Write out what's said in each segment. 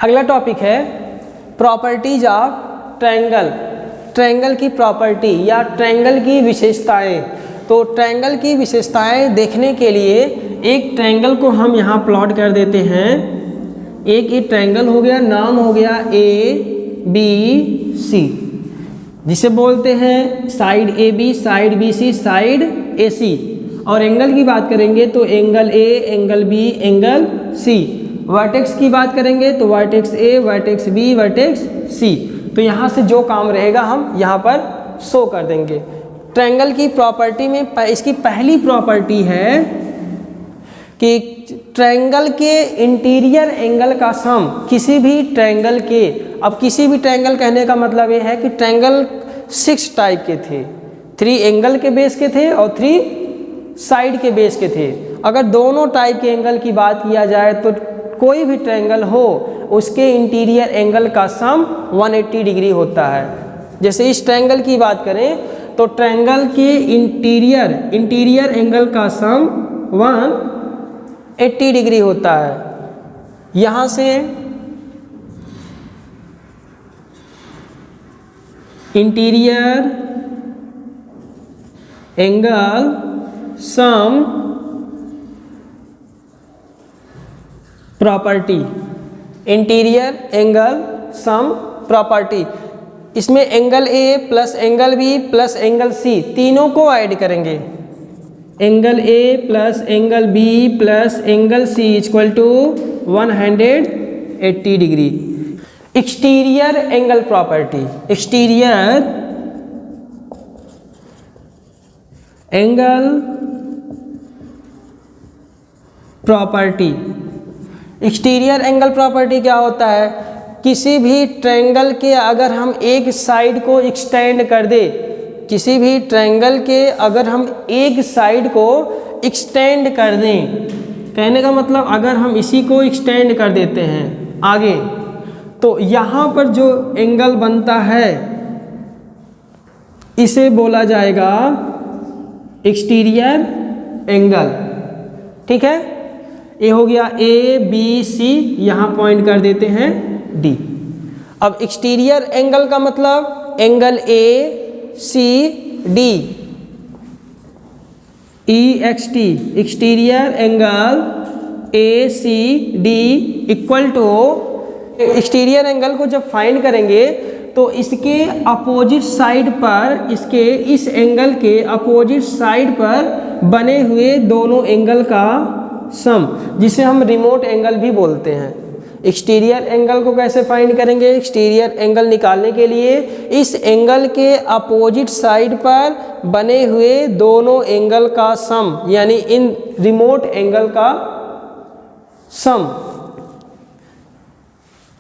अगला टॉपिक है properties of triangle. Triangle की प्रॉपर्टी या ट्रायंगल की विशेषताएं। तो ट्रायंगल की विशेषताएं देखने के लिए एक ट्रायंगल को हम यहाँ प्लॉट कर देते हैं। एक ये ट्रायंगल हो गया, नाम हो गया ABC, जिसे बोलते हैं side AB, side BC, side AC। और एंगल की बात करेंगे तो angle A, angle B, angle C। Vertex की बात करेंगे तो vertex A, vertex B, vertex C। तो यहाँ से जो काम रहेगा हम यहाँ पर शो कर देंगे। ट्रायंगल की प्रॉपर्टी में इसकी पहली प्रॉपर्टी है कि ट्रायंगल के इंटीरियर एंगल का सम किसी भी ट्रायंगल के, अब किसी भी ट्रायंगल कहने का मतलब ये है कि ट्रायंगल 6 टाइप के थे, 3 एंगल के बेस के थे और 3 साइड के बेस के थे। अगर दोनों टाइप के एंगल की बात किया जाए तो कोई भी ट्रायंगल हो उसके इंटीरियर एंगल का सम 180 डिग्री होता है। जैसे इस ट्रायंगल की बात करें तो ट्रायंगल के इंटीरियर एंगल का सम 180 डिग्री होता है। यहाँ से interior angle sum property, interior angle sum property, इसमें angle A plus angle B plus angle C तीनों को ऐड करेंगे। Angle A plus angle B plus angle C equal to 180 degree. Exterior angle property, exterior angle property. Exterior angle property क्या होता है? किसी भी triangle के अगर हम एक साइड को एक्सटेंड कर दे, किसी भी ट्रायंगल के अगर हम एक साइड को एक्सटेंड कर दें, कहने का मतलब अगर हम इसी को एक्सटेंड कर देते हैं आगे, तो यहाँ पर जो एंगल बनता है इसे बोला जाएगा एक्सटीरियर एंगल। ठीक है, ये हो गया ABC, यहाँ पॉइंट कर देते हैं D। अब एक्सटीरियर एंगल का मतलब angle ACD, EXT, exterior angle ACD equal to, exterior angle को जब फाइंड करेंगे तो इसके अपोजिट साइड पर, इसके इस एंगल के अपोजिट साइड पर बने हुए दोनों एंगल का सम, जिसे हम रिमोट एंगल भी बोलते हैं। एक्सटीरियर एंगल को कैसे फाइंड करेंगे? एक्सटीरियर एंगल निकालने के लिए इस एंगल के अपोजिट साइड पर बने हुए दोनों एंगल का सम, यानी इन रिमोट एंगल का सम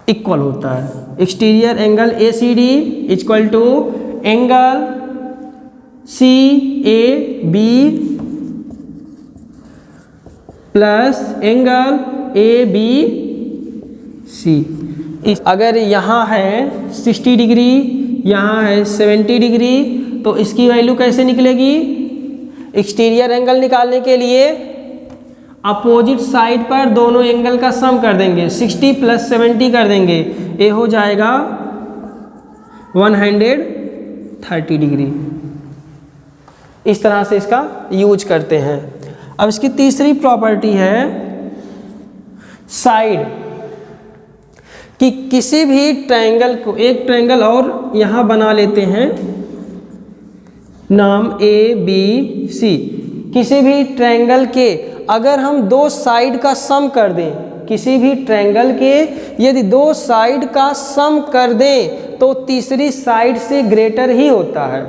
इक्वल होता है। Exterior angle ACD equal to angle CAB plus angle ABC। अगर यहाँ है 60 डिग्री, यहाँ है 70 डिग्री, तो इसकी वैल्यू कैसे निकलेगी? एक्सटीरियर एंगल निकालने के लिए अपोजिट साइड पर दोनों एंगल का सम कर देंगे, 60 प्लस 70 कर देंगे, ये हो जाएगा 130 डिग्री। इस तरह से इसका यूज करते हैं। अब इसकी तीसरी प्रॉपर्टी है साइड, कि किसी भी ट्रायंगल को, एक ट्रायंगल और यहाँ बना लेते हैं नाम ABC। किसी भी ट्रायंगल के अगर हम दो साइड का सम कर दें, किसी भी ट्रायंगल के यदि दो साइड का सम कर दें तो तीसरी साइड से ग्रेटर ही होता है।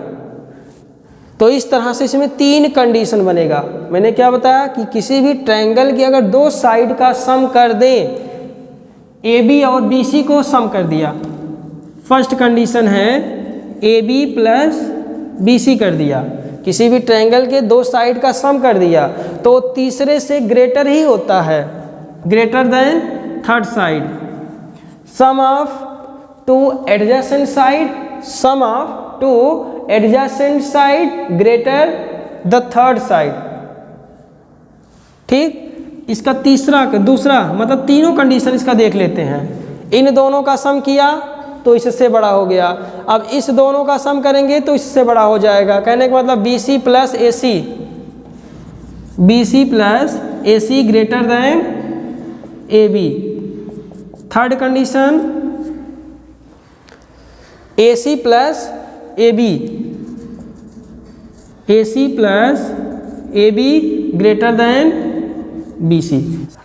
तो इस तरह से इसमें 3 कंडीशन बनेगा। मैंने क्या बताया कि किसी भी ट्रायंगल की अगर दो साइड का सम कर दें, AB और BC को सम कर दिया, फर्स्ट कंडीशन है AB प्लस BC कर दिया, किसी भी ट्रायंगल के दो साइड का सम कर दिया तो तीसरे से ग्रेटर ही होता है, greater than third side. Sum of two adjacent side, sum of two adjacent side greater the third side. ठीक, इसका दूसरा मतलब तीनों कंडीशन इसका देख लेते हैं। इन दोनों का सम किया तो इससे बड़ा हो गया, अब इस दोनों का सम करेंगे तो इससे बड़ा हो जाएगा। कहने का मतलब BC plus AC, BC plus AC greater than AB। Third condition AC plus AB, AC plus AB greater than BC।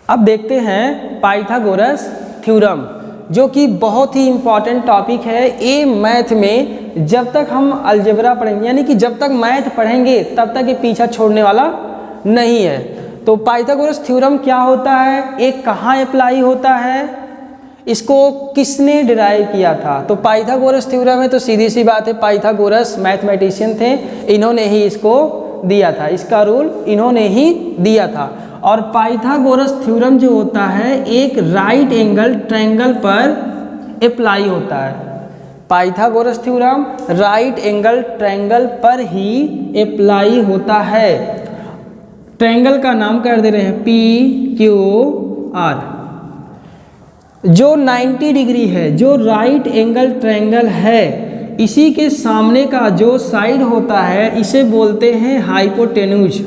अब देखते हैं पाइथागोरस थ्योरम, जो कि बहुत ही इम्पॉर्टेंट टॉपिक है ए मैथ में। जब तक हम अलजेब्रा पढ़ेंगे, यानी कि जब तक मैथ पढ़ेंगे तब तक ये पीछा छोड़ने वाला नहीं है। तो पाइथागोरस थ्योरम क्या होता है, एक कहाँ अप्लाई होता है, इसको किसने डिराइव किया था। तो पाइथागोरस थ्योरम है तो सीधी सी बात है, पाइथागोरस मैथमेटिशियन थे, इन्होंने ही इसको दिया था, इसका रूल इन्होंने ही दिया था। और पाइथागोरस थ्योरम जो होता है एक राइट एंगल ट्रायंगल पर अप्लाई होता है। Pythagoras theorem right angle triangle पर ही अप्लाई होता है। ट्रायंगल का नाम कर दे रहे हैं PQR। जो 90 डिग्री है, जो राइट एंगल ट्रायंगल है, इसी के सामने का जो साइड होता है इसे बोलते हैं हाइपोटेन्यूज,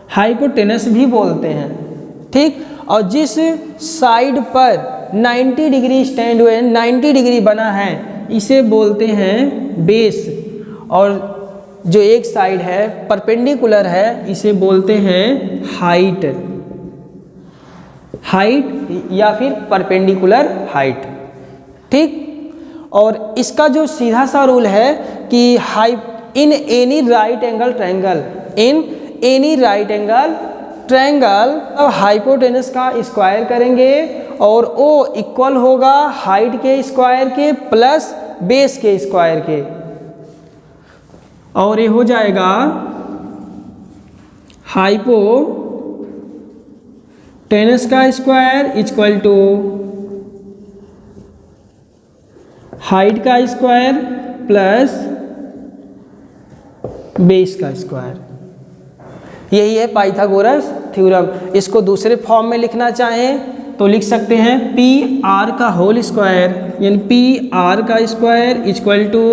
हाइपोटेनस भी बोलते हैं, ठीक। और जिस साइड पर 90 डिग्री स्टैंड हुए, 90 डिग्री बना है, इसे बोलते हैं बेस। और जो एक साइड है परपेंडिकुलर है, इसे बोलते हैं हाइट या फिर परपेंडिकुलर हाइट, ठीक। और इसका जो सीधा सा रूल है कि in any right angle triangle अब हाइपोटेनस का स्क्वायर करेंगे और ओ इक्वल होगा हाइट के स्क्वायर के प्लस बेस के स्क्वायर के, और ये हो जाएगा हाइपोटेनस का स्क्वायर इक्वल टू हाइट का स्क्वायर प्लस बेस का स्क्वायर। यही है पाइथागोरस थ्योरम। इसको दूसरे फॉर्म में लिखना चाहें तो लिख सकते हैं PR का होल स्क्वायर, यानी PR का square equal to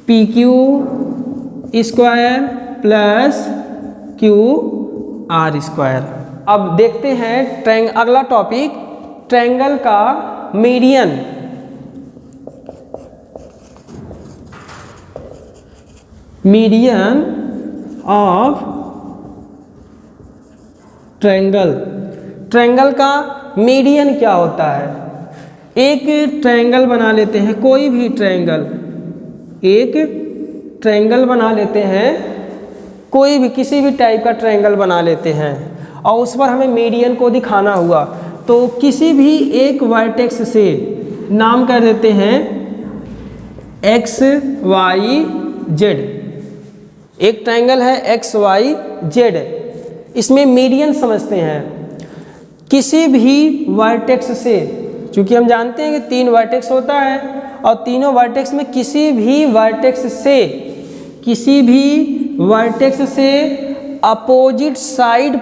PQ square plus QR square. अब देखते हैं अगला टॉपिक, ट्रायंगल का मीडियन। मीडियन ऑफ ट्रायंगल का मीडियन क्या होता है। एक ट्रायंगल बना लेते हैं, कोई भी ट्रायंगल, एक ट्रायंगल बना लेते हैं, कोई भी किसी भी टाइप का ट्रायंगल बना लेते हैं और उस पर हमें मीडियन को दिखाना हुआ तो किसी भी एक वर्टेक्स से नाम कर देते हैं XYZ। एक ट्रायंगल है XYZ, इसमें मीडियन समझते हैं। किसी भी वर्टेक्स से, चूंकि हम जानते हैं कि 3 वर्टेक्स होता है और तीनों वर्टेक्स में किसी भी वर्टेक्स से अपोजिट साइड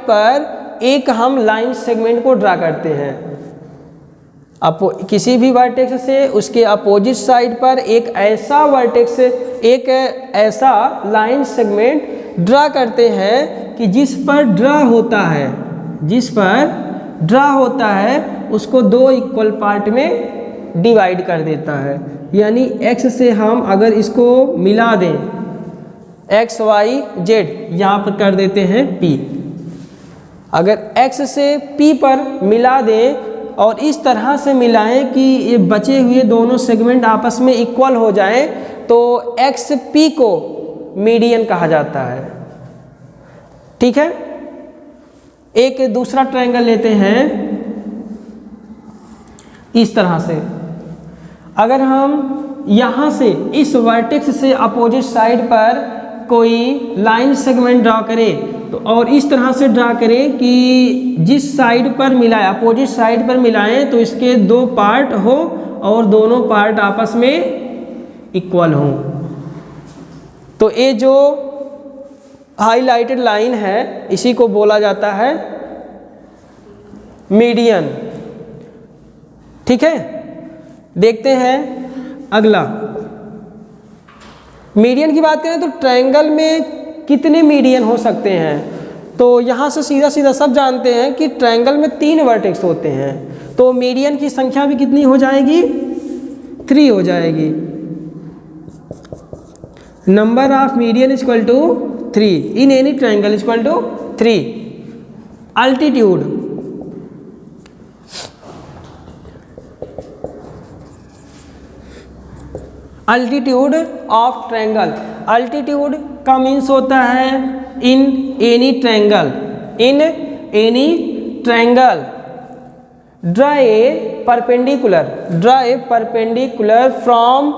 पर एक हम लाइन सेगमेंट को ड्रा करते हैं। किसी भी वर्टेक्स से उसके अपोजिट साइड पर एक ऐसा लाइन सेगमेंट ड्रा करते हैं कि जिस पर ड्रा होता है उसको 2 इक्वल पार्ट में डिवाइड कर देता है। यानी x से हम अगर इसको मिला दें, XYZ यहाँ पर कर देते हैं P, अगर x से P पर मिला दें और इस तरह से मिलाएं कि ये बचे हुए दोनों सेगमेंट आपस में इक्वल हो जाएं, तो XP को मीडियन कहा जाता है, ठीक है। एक दूसरा ट्रायंगल लेते हैं इस तरह से। अगर हम यहाँ से इस वर्टेक्स से अपोजिट साइड पर कोई लाइन सेगमेंट ड्रा करें तो और इस तरह से ड्रा करें कि जिस साइड पर मिलाएं, अपोजिट साइड पर मिलाएं तो इसके 2 पार्ट हो और दोनों पार्ट आपस में इक्वल हों। तो ये जो हाईलाइटेड लाइन है इसी को बोला जाता है मीडियन। ठीक है, देखते हैं अगला। मीडियन की बात करें तो ट्रायंगल में कितने मीडियन हो सकते हैं, तो यहाँ से सीधा सीधा सब जानते हैं कि ट्रायंगल में 3 वर्टेक्स होते हैं, तो मीडियन की संख्या भी कितनी हो जाएगी, 3 हो जाएगी। Number of median is equal to 3 in any triangle is equal to 3। Altitude, altitude of triangle, altitude का मीन्स होता है in any triangle, in any triangle draw a perpendicular from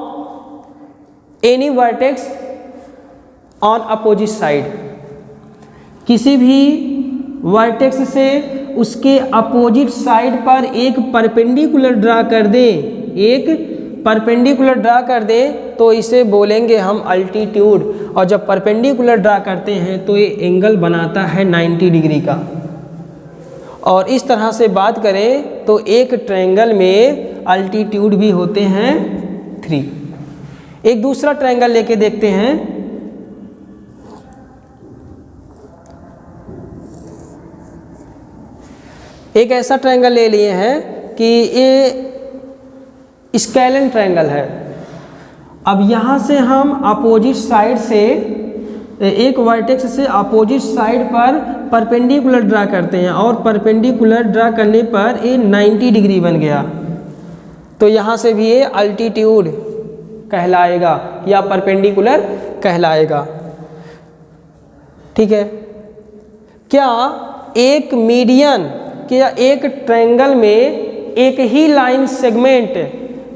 any vertex on opposite side. किसी भी vertex से उसके opposite side पर एक perpendicular draw कर दें, एक परपेंडिकुलर ड्रा कर दें तो इसे बोलेंगे हम अल्टीट्यूड। और जब परपेंडिकुलर ड्रा करते हैं तो ये एंगल बनाता है 90 डिग्री का। और इस तरह से बात करें तो एक ट्रायंगल में अल्टीट्यूड भी होते हैं 3। एक दूसरा ट्रायंगल लेके देखते हैं। एक ऐसा ट्रायंगल ले लिए हैं कि ये स्केलन ट्रायंगल है। अब यहाँ से हम अपोजिट साइड से एक वर्टेक्स से अपोजिट साइड पर परपेंडिकुलर ड्रा करते हैं और परपेंडिकुलर ड्रा करने पर ये 90 डिग्री बन गया, तो यहाँ से भी ये अल्टीट्यूड कहलाएगा या परपेंडिकुलर कहलाएगा। ठीक है, क्या एक मीडियन, क्या एक ट्रायंगल में एक ही लाइन सेगमेंट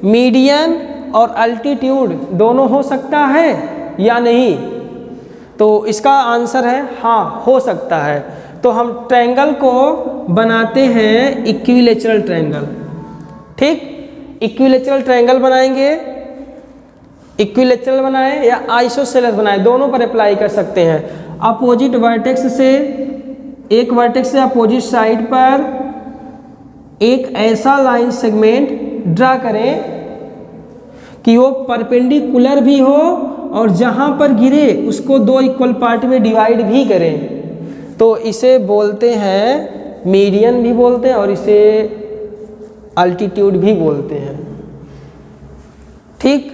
मीडियन और अल्टीट्यूड दोनों हो सकता है या नहीं? तो इसका आंसर है हाँ, हो सकता है। तो हम ट्रायंगल को बनाते हैं इक्विलैटरल ट्रायंगल। ठीक, इक्विलैटरल ट्रायंगल बनाएंगे, इक्विलैटरल बनाएं या आइसोसेलेस बनाएं, दोनों पर अप्लाई कर सकते हैं। अपोजिट वर्टेक्स से, एक वर्टेक्स से अपोजिट साइड पर एक ऐसा लाइन सेगमेंट ड्रा करें कि वो परपेंडिकुलर भी हो और जहाँ पर गिरे उसको 2 इक्वल पार्ट में डिवाइड भी करें, तो इसे बोलते हैं मीडियन भी बोलते हैं और इसे अल्टीट्यूड भी बोलते हैं। ठीक,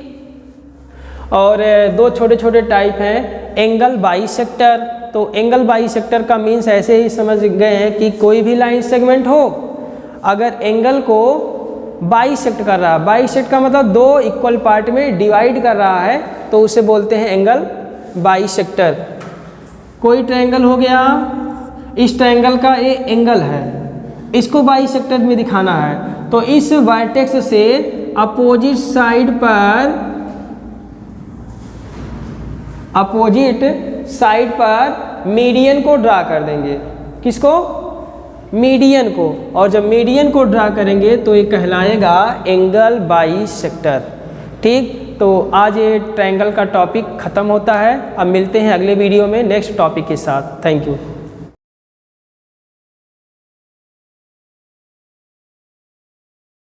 और 2 छोटे छोटे टाइप हैं। एंगल बाइसेक्टर, तो एंगल बाइसेक्टर का मीन्स ऐसे ही समझ गए हैं कि कोई भी लाइन सेगमेंट हो, अगर एंगल को बाइसेक्ट कर रहा है, बाइसेक्ट का मतलब 2 इक्वल पार्ट में डिवाइड कर रहा है, तो उसे बोलते हैं एंगल बाइसेक्टर। कोई ट्रायंगल हो गया, इस ट्रायंगल का ये एंगल है, इसको बाइसेक्टर में दिखाना है, तो इस वर्टेक्स से अपोजिट साइड पर, अपोजिट साइड पर मीडियन को ड्रा कर देंगे। किसको? मीडियन को। और जब मीडियन को ड्रा करेंगे तो ये कहलाएगा एंगल बाइसेक्टर। ठीक, तो आज ये ट्रायंगल का टॉपिक ख़त्म होता है। अब मिलते हैं अगले वीडियो में नेक्स्ट टॉपिक के साथ। Thank you.